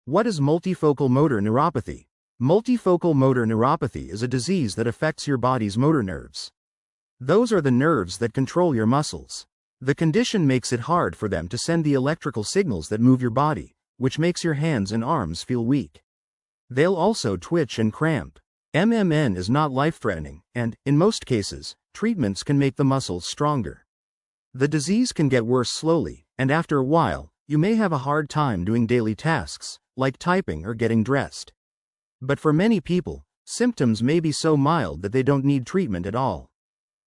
What is multifocal motor neuropathy? Multifocal motor neuropathy is a disease that affects your body's motor nerves. Those are the nerves that control your muscles. The condition makes it hard for them to send the electrical signals that move your body, which makes your hands and arms feel weak. They'll also twitch and cramp. MMN is not life-threatening, and, in most cases, treatments can make the muscles stronger. The disease can get worse slowly, and after a while, you may have a hard time doing daily tasks, like typing or getting dressed. But for many people, symptoms may be so mild that they don't need treatment at all.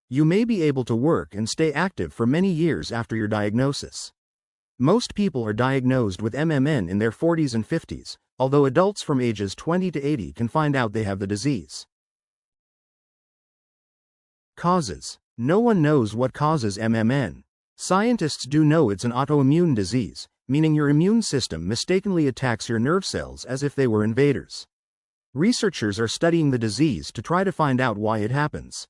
You may be able to work and stay active for many years after your diagnosis. Most people are diagnosed with MMN in their 40s and 50s, although adults from ages 20 to 80 can find out they have the disease. Causes. No one knows what causes MMN. Scientists do know it's an autoimmune disease, meaning your immune system mistakenly attacks your nerve cells as if they were invaders. Researchers are studying the disease to try to find out why it happens.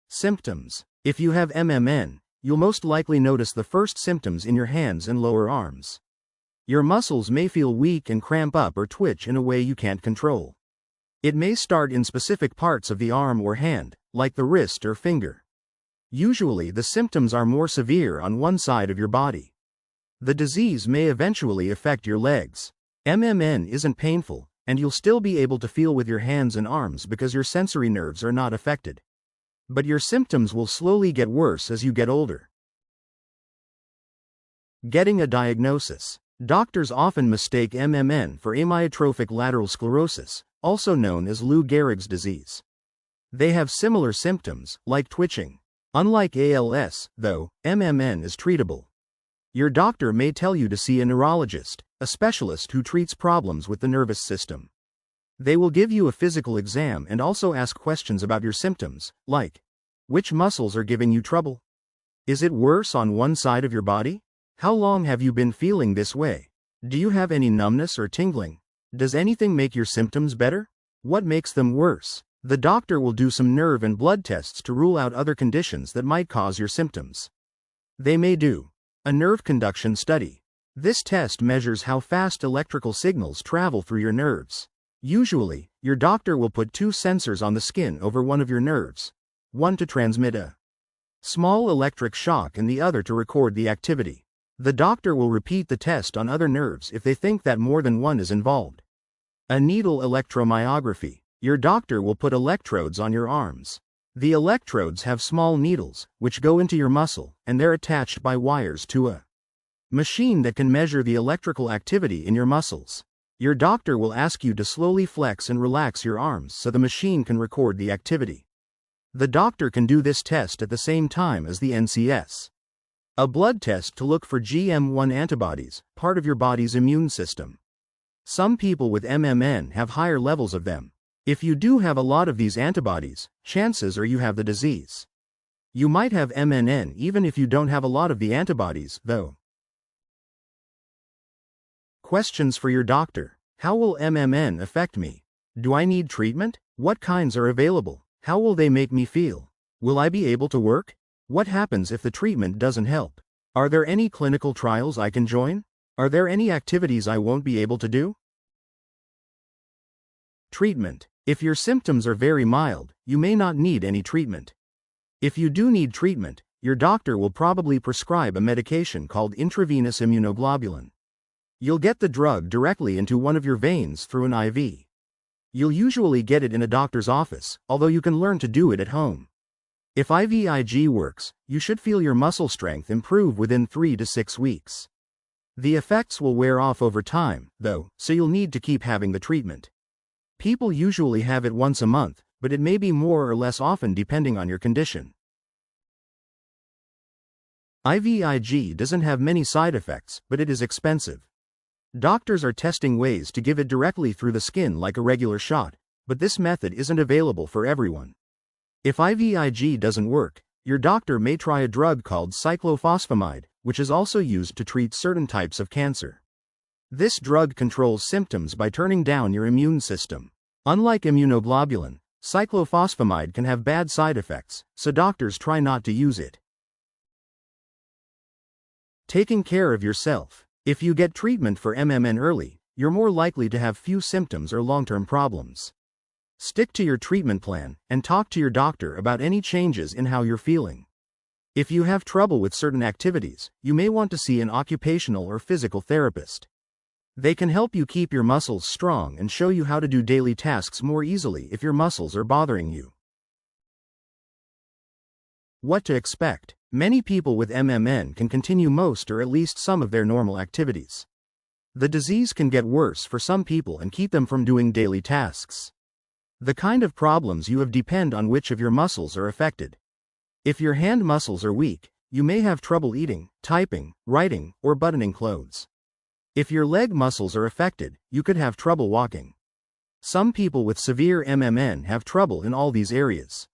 Symptoms. If you have MMN, you'll most likely notice the first symptoms in your hands and lower arms. Your muscles may feel weak and cramp up or twitch in a way you can't control. It may start in specific parts of the arm or hand, like the wrist or finger. Usually the symptoms are more severe on one side of your body. The disease may eventually affect your legs. MMN isn't painful, and you'll still be able to feel with your hands and arms because your sensory nerves are not affected. But your symptoms will slowly get worse as you get older. Getting a diagnosis. Doctors often mistake MMN for amyotrophic lateral sclerosis, also known as Lou Gehrig's disease. They have similar symptoms, like twitching. Unlike ALS, though, MMN is treatable. Your doctor may tell you to see a neurologist, a specialist who treats problems with the nervous system. They will give you a physical exam and also ask questions about your symptoms, like, which muscles are giving you trouble? Is it worse on one side of your body? How long have you been feeling this way? Do you have any numbness or tingling? Does anything make your symptoms better? What makes them worse? The doctor will do some nerve and blood tests to rule out other conditions that might cause your symptoms. They may do a nerve conduction study. This test measures how fast electrical signals travel through your nerves. Usually, your doctor will put two sensors on the skin over one of your nerves, one to transmit a small electric shock and the other to record the activity. The doctor will repeat the test on other nerves if they think that more than one is involved. A needle electromyography. Your doctor will put electrodes on your arms. The electrodes have small needles, which go into your muscle, and they're attached by wires to a machine that can measure the electrical activity in your muscles. Your doctor will ask you to slowly flex and relax your arms so the machine can record the activity. The doctor can do this test at the same time as the NCS. A blood test to look for GM1 antibodies, part of your body's immune system. Some people with MMN have higher levels of them. If you do have a lot of these antibodies, chances are you have the disease. You might have MMN even if you don't have a lot of the antibodies, though. Questions for your doctor. How will MMN affect me? Do I need treatment? What kinds are available? How will they make me feel? Will I be able to work? What happens if the treatment doesn't help? Are there any clinical trials I can join? Are there any activities I won't be able to do? Treatment. If your symptoms are very mild, you may not need any treatment. If you do need treatment, your doctor will probably prescribe a medication called intravenous immunoglobulin. You'll get the drug directly into one of your veins through an IV. You'll usually get it in a doctor's office, although you can learn to do it at home. If IVIG works, you should feel your muscle strength improve within 3 to 6 weeks. The effects will wear off over time, though, so you'll need to keep having the treatment. People usually have it once a month, but it may be more or less often depending on your condition. IVIG doesn't have many side effects, but it is expensive. Doctors are testing ways to give it directly through the skin like a regular shot, but this method isn't available for everyone. If IVIG doesn't work, your doctor may try a drug called cyclophosphamide, which is also used to treat certain types of cancer. This drug controls symptoms by turning down your immune system. Unlike immunoglobulin, cyclophosphamide can have bad side effects, so doctors try not to use it. Taking care of yourself. If you get treatment for MMN early, you're more likely to have few symptoms or long-term problems. Stick to your treatment plan and talk to your doctor about any changes in how you're feeling. If you have trouble with certain activities, you may want to see an occupational or physical therapist. They can help you keep your muscles strong and show you how to do daily tasks more easily if your muscles are bothering you. What to expect? Many people with MMN can continue most or at least some of their normal activities. The disease can get worse for some people and keep them from doing daily tasks. The kind of problems you have depend on which of your muscles are affected. If your hand muscles are weak, you may have trouble eating, typing, writing, or buttoning clothes. If your leg muscles are affected, you could have trouble walking. Some people with severe MMN have trouble in all these areas.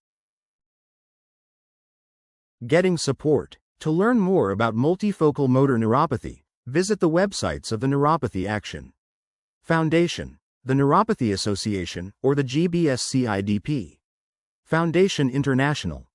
Getting support. To learn more about multifocal motor neuropathy, visit the websites of the Neuropathy Action Foundation, the Neuropathy Association, or the GBS-CIDP Foundation International.